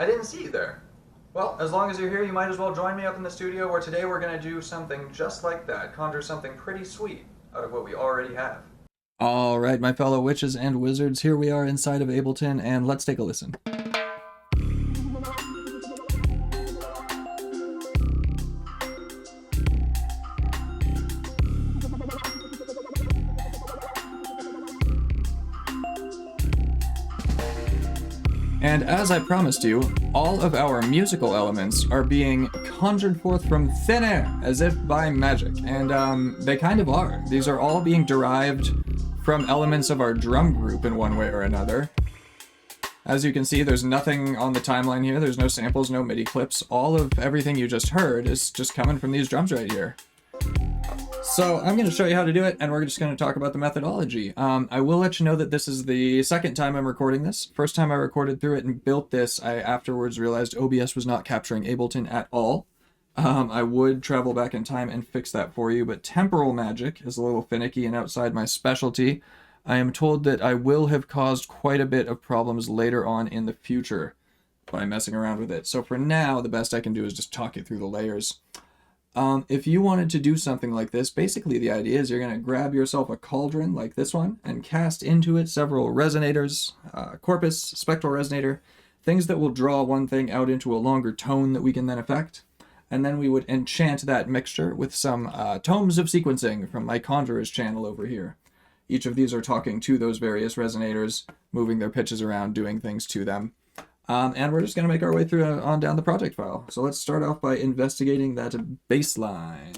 I didn't see you there. Well, as long as you're here, you might as well join me up in the studio where today we're going to do something just like that. Conjure something pretty sweet out of what we already have. All right, my fellow witches and wizards, here we are inside of Ableton, and let's take a listen. And as I promised you, all of our musical elements are being conjured forth from thin air, as if by magic. And they kind of are. These are all being derived from elements of our drum group in one way or another. As you can see, there's nothing on the timeline here. There's no samples, no MIDI clips. All of everything you just heard is just coming from these drums right here. So I'm going to show you how to do it, and we're just going to talk about the methodology. I will let you know that this is the second time I'm recording this. First time I recorded through it and built this, I afterwards realized OBS was not capturing Ableton at all. I would travel back in time and fix that for you, but temporal magic is a little finicky and outside my specialty. I am told that I will have caused quite a bit of problems later on in the future by messing around with it. So for now, the best I can do is just talk you through the layers. If you wanted to do something like this, basically the idea is you're going to grab yourself a cauldron like this one and cast into it several resonators, Corpus, Spectral Resonator, things that will draw one thing out into a longer tone that we can then affect. And then we would enchant that mixture with some tomes of sequencing from my Conjurer's channel over here. Each of these are talking to those various resonators, moving their pitches around, doing things to them. And we're just going to make our way through on down the project file. So let's start off by investigating that bass line.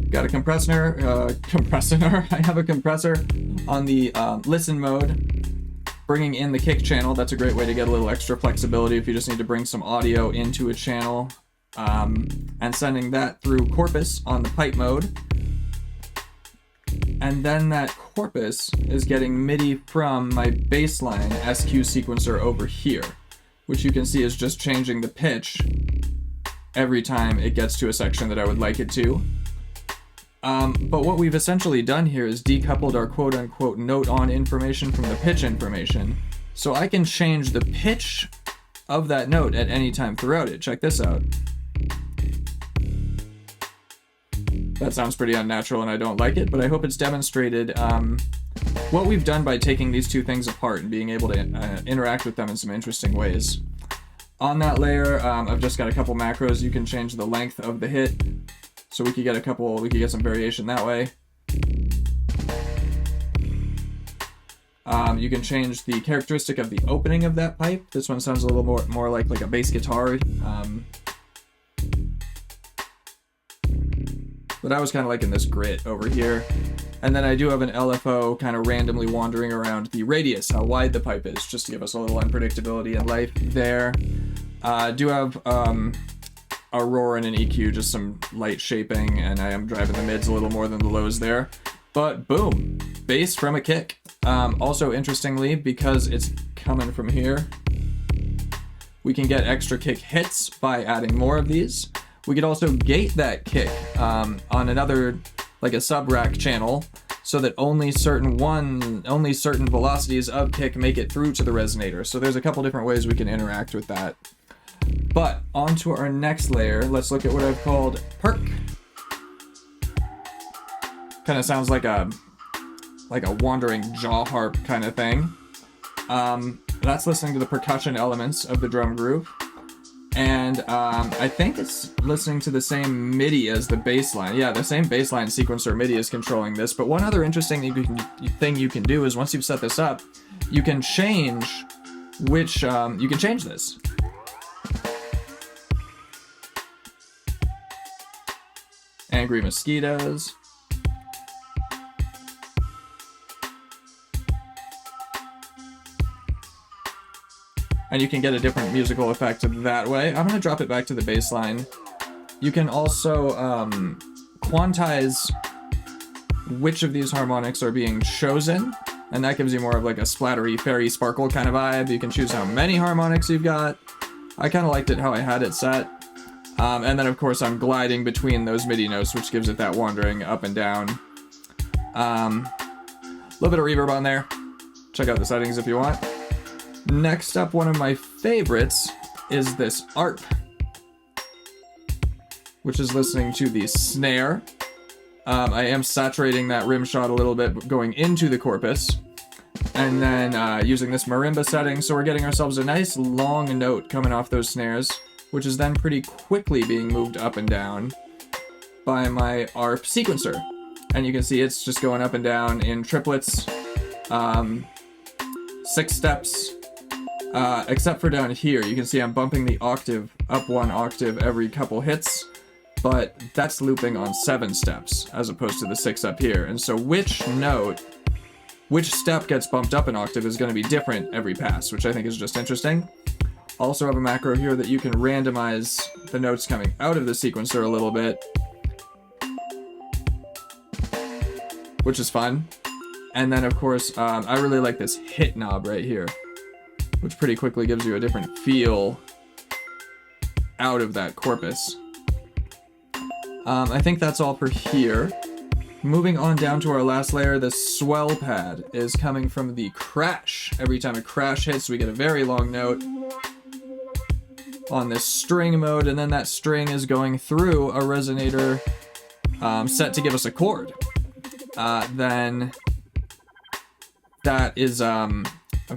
Got a compressor. I have a compressor on the listen mode, bringing in the kick channel. That's a great way to get a little extra flexibility if you just need to bring some audio into a channel. And sending that through Corpus on the pipe mode. And then that Corpus is getting MIDI from my bassline SQ sequencer over here, which you can see is just changing the pitch every time it gets to a section that I would like it to. But what we've essentially done here is decoupled our quote-unquote note-on information from the pitch information, so I can change the pitch of that note at any time throughout it. Check this out. That sounds pretty unnatural and I don't like it, but I hope it's demonstrated what we've done by taking these two things apart and being able to interact with them in some interesting ways. On that layer, I've just got a couple macros. You can change the length of the hit, so we could get some variation that way. You can change the characteristic of the opening of that pipe. This one sounds a little more like a bass guitar. But I was kind of liking this grit over here. And then I do have an LFO kind of randomly wandering around the radius, how wide the pipe is, just to give us a little unpredictability in life there. I do have a roar and an EQ, just some light shaping, and I am driving the mids a little more than the lows there. But boom, bass from a kick. Also interestingly, because it's coming from here, we can get extra kick hits by adding more of these. We could also gate that kick on another, like a sub-rack channel, so that only certain velocities of kick make it through to the resonator. So there's a couple different ways we can interact with that. But onto our next layer, let's look at what I've called perk. Kind of sounds like a wandering jaw harp kind of thing. That's listening to the percussion elements of the drum groove. And I think it's listening to the same MIDI as the bass line. Yeah, the same bass line sequencer MIDI is controlling this. But one other interesting thing you can do is once you've set this up, you can change which, you can change this. Angry mosquitoes. And you can get a different musical effect that way. I'm going to drop it back to the bass line. You can also quantize which of these harmonics are being chosen, and that gives you more of like a splattery, fairy, sparkle kind of vibe. You can choose how many harmonics you've got. I kind of liked it how I had it set. And then of course I'm gliding between those MIDI notes, which gives it that wandering up and down. little bit of reverb on there. Check out the settings if you want. Next up, one of my favorites is this ARP, which is listening to the snare. I am saturating that rim shot a little bit going into the Corpus, and then using this marimba setting, so we're getting ourselves a nice long note coming off those snares, which is then pretty quickly being moved up and down by my ARP sequencer. And you can see it's just going up and down in triplets, 6 steps, except for down here. You can see I'm bumping the octave up 1 octave every couple hits, but that's looping on 7 steps as opposed to the 6 up here. And so which step gets bumped up an octave is going to be different every pass, which I think is just interesting. Also have a macro here that you can randomize the notes coming out of the sequencer a little bit, which is fun. And then of course, I really like this hit knob right here, which pretty quickly gives you a different feel out of that Corpus. I think that's all for here. Moving on down to our last layer, the swell pad is coming from the crash. Every time a crash hits, we get a very long note on this string mode, and then that string is going through a resonator set to give us a chord. Then that is, I've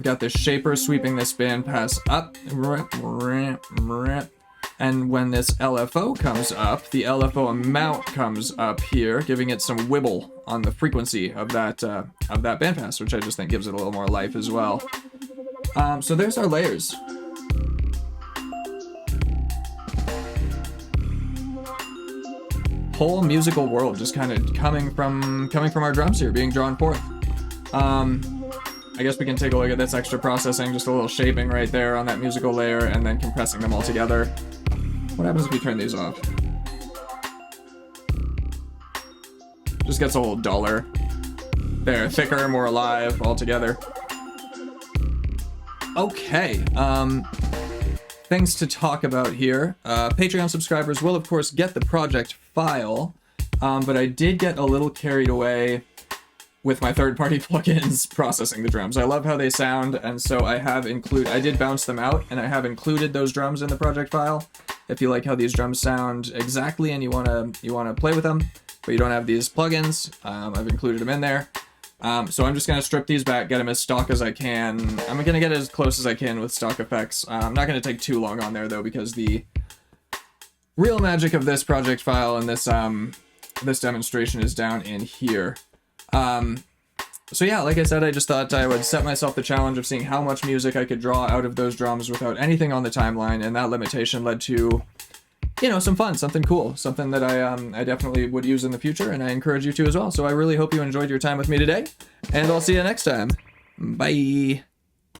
got this shaper sweeping this bandpass up, and when this LFO comes up, the LFO amount comes up here, giving it some wibble on the frequency of that bandpass, which I just think gives it a little more life as well. So there's our layers. Whole musical world just kind of coming from our drums here, being drawn forth. I guess we can take a look at this extra processing, just a little shaping right there on that musical layer, and then compressing them all together. What happens if we turn these off? Just gets a little duller. There, thicker, more alive, all together. Okay, things to talk about here. Patreon subscribers will, of course, get the project file, but I did get a little carried away with my third-party plugins processing the drums. I love how they sound, and so I did bounce them out, and I have included those drums in the project file. If you like how these drums sound exactly and you wanna play with them, but you don't have these plugins, I've included them in there. So I'm just gonna strip these back, get them as stock as I can. I'm gonna get as close as I can with stock effects. I'm not gonna take too long on there though, because the real magic of this project file and this demonstration is down in here. So yeah, like I said, I just thought I would set myself the challenge of seeing how much music I could draw out of those drums without anything on the timeline, and that limitation led to, you know, some fun, something cool, something that I definitely would use in the future, and I encourage you to as well. So I really hope you enjoyed your time with me today, and I'll see you next time. Bye!